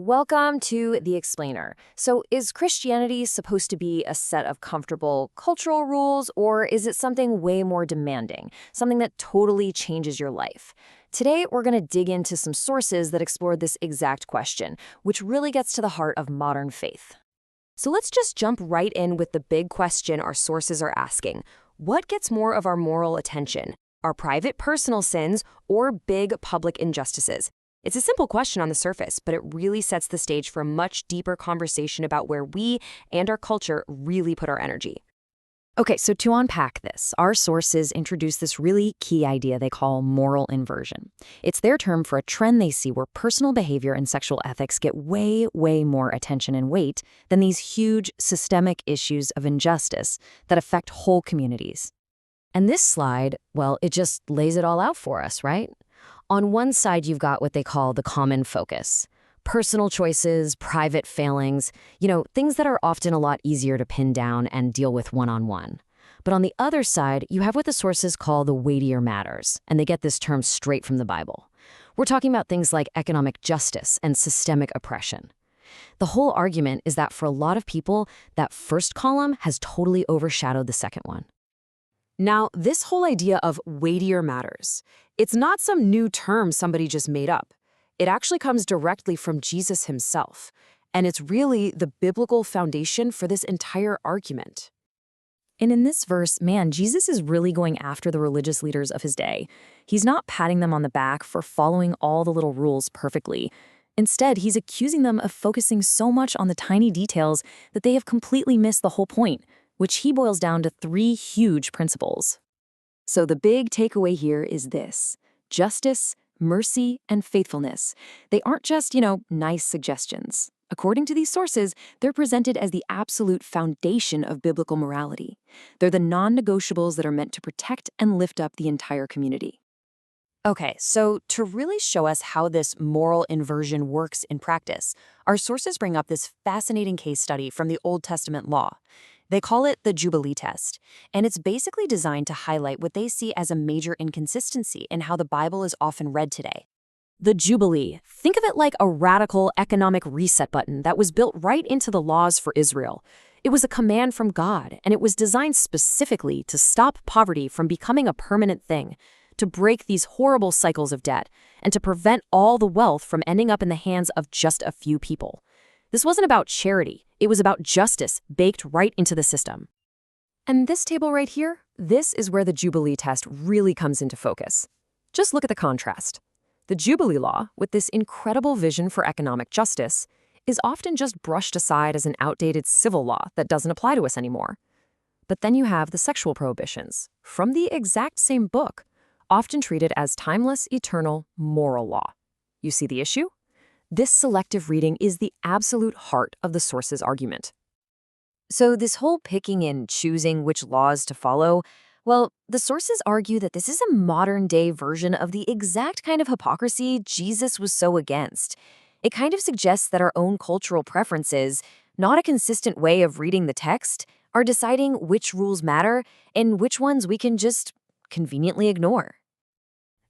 Welcome to The Explainer. So, is Christianity supposed to be a set of comfortable cultural rules, or is it something way more demanding, something that totally changes your life? Today, we're going to dig into some sources that explore this exact question, which really gets to the heart of modern faith. So let's just jump right in with the big question our sources are asking. What gets more of our moral attention? Our private personal sins or big public injustices? It's a simple question on the surface, but it really sets the stage for a much deeper conversation about where we and our culture really put our energy. Okay, so to unpack this, our sources introduce this really key idea they call moral inversion. It's their term for a trend they see where personal behavior and sexual ethics get way more attention and weight than these huge systemic issues of injustice that affect whole communities. And this slide, well, it just lays it all out for us, right? On one side, you've got what they call the common focus. Personal choices, private failings, things that are often a lot easier to pin down and deal with one-on-one. But on the other side, you have what the sources call the weightier matters, and they get this term straight from the Bible. We're talking about things like economic justice and systemic oppression. The whole argument is that for a lot of people, that first column has totally overshadowed the second one. Now, this whole idea of weightier matters, it's not some new term somebody just made up. It actually comes directly from Jesus himself, and it's really the biblical foundation for this entire argument. And in this verse, man, Jesus is really going after the religious leaders of his day. He's not patting them on the back for following all the little rules perfectly. Instead, he's accusing them of focusing so much on the tiny details that they have completely missed the whole point, which he boils down to three huge principles. So the big takeaway here is this: justice, mercy, and faithfulness. They aren't just, nice suggestions. According to these sources, they're presented as the absolute foundation of biblical morality. They're the non-negotiables that are meant to protect and lift up the entire community. Okay, so to really show us how this moral inversion works in practice, our sources bring up this fascinating case study from the Old Testament law. They call it the Jubilee test, and it's basically designed to highlight what they see as a major inconsistency in how the Bible is often read today. The Jubilee, think of it like a radical economic reset button that was built right into the laws for Israel. It was a command from God, and it was designed specifically to stop poverty from becoming a permanent thing, to break these horrible cycles of debt, and to prevent all the wealth from ending up in the hands of just a few people. This wasn't about charity. It was about justice baked right into the system. And this table right here, this is where the Jubilee test really comes into focus. Just look at the contrast. The Jubilee law, with this incredible vision for economic justice, is often just brushed aside as an outdated civil law that doesn't apply to us anymore. But then you have the sexual prohibitions, from the exact same book, often treated as timeless, eternal, moral law. You see the issue? This selective reading is the absolute heart of the source's argument. So this whole picking and choosing which laws to follow, well, the sources argue that this is a modern-day version of the exact kind of hypocrisy Jesus was so against. It kind of suggests that our own cultural preferences, not a consistent way of reading the text, are deciding which rules matter and which ones we can just conveniently ignore.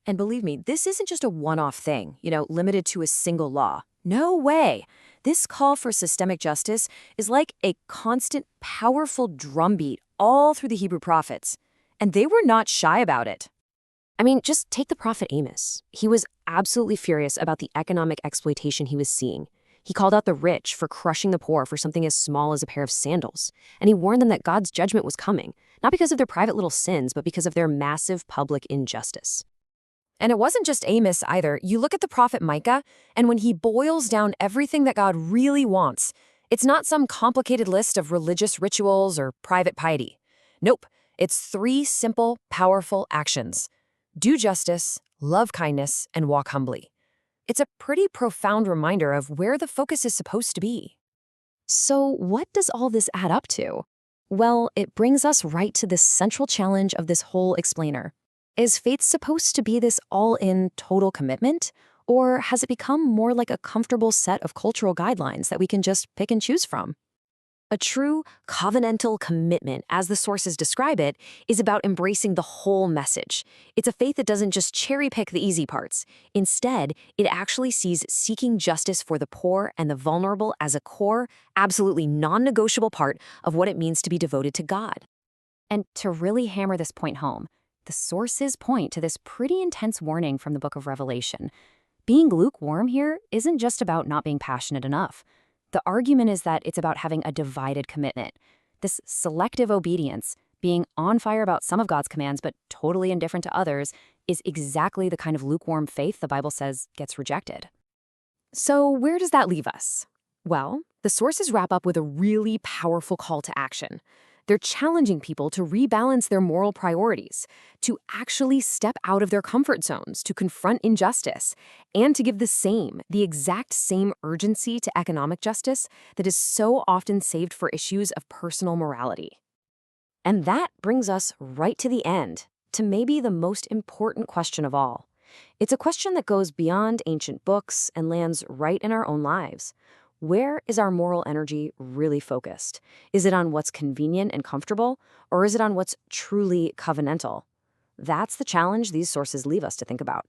And believe me, this isn't just a one-off thing, limited to a single law. No way. This call for systemic justice is like a constant, powerful drumbeat all through the Hebrew prophets. And they were not shy about it. I mean, just take the prophet Amos. He was absolutely furious about the economic exploitation he was seeing. He called out the rich for crushing the poor for something as small as a pair of sandals. And he warned them that God's judgment was coming, not because of their private little sins, but because of their massive public injustice. And it wasn't just Amos either. You look at the prophet Micah, and when he boils down everything that God really wants, it's not some complicated list of religious rituals or private piety. Nope, it's three simple, powerful actions: do justice, love kindness, and walk humbly. It's a pretty profound reminder of where the focus is supposed to be. So what does all this add up to? Well, it brings us right to this central challenge of this whole explainer. Is faith supposed to be this all-in total commitment, or has it become more like a comfortable set of cultural guidelines that we can just pick and choose from? A true covenantal commitment, as the sources describe it, is about embracing the whole message. It's a faith that doesn't just cherry-pick the easy parts. Instead, it actually sees seeking justice for the poor and the vulnerable as a core, absolutely non-negotiable part of what it means to be devoted to God. And to really hammer this point home, the sources point to this pretty intense warning from the book of Revelation. Being lukewarm here isn't just about not being passionate enough. The argument is that it's about having a divided commitment. This selective obedience, being on fire about some of God's commands but totally indifferent to others, is exactly the kind of lukewarm faith the Bible says gets rejected. So where does that leave us? Well, the sources wrap up with a really powerful call to action. They're challenging people to rebalance their moral priorities, to actually step out of their comfort zones, to confront injustice, and to give the exact same urgency to economic justice that is so often saved for issues of personal morality. And that brings us right to the end, to maybe the most important question of all. It's a question that goes beyond ancient books and lands right in our own lives. Where is our moral energy really focused? Is it on what's convenient and comfortable, or is it on what's truly covenantal? That's the challenge these sources leave us to think about.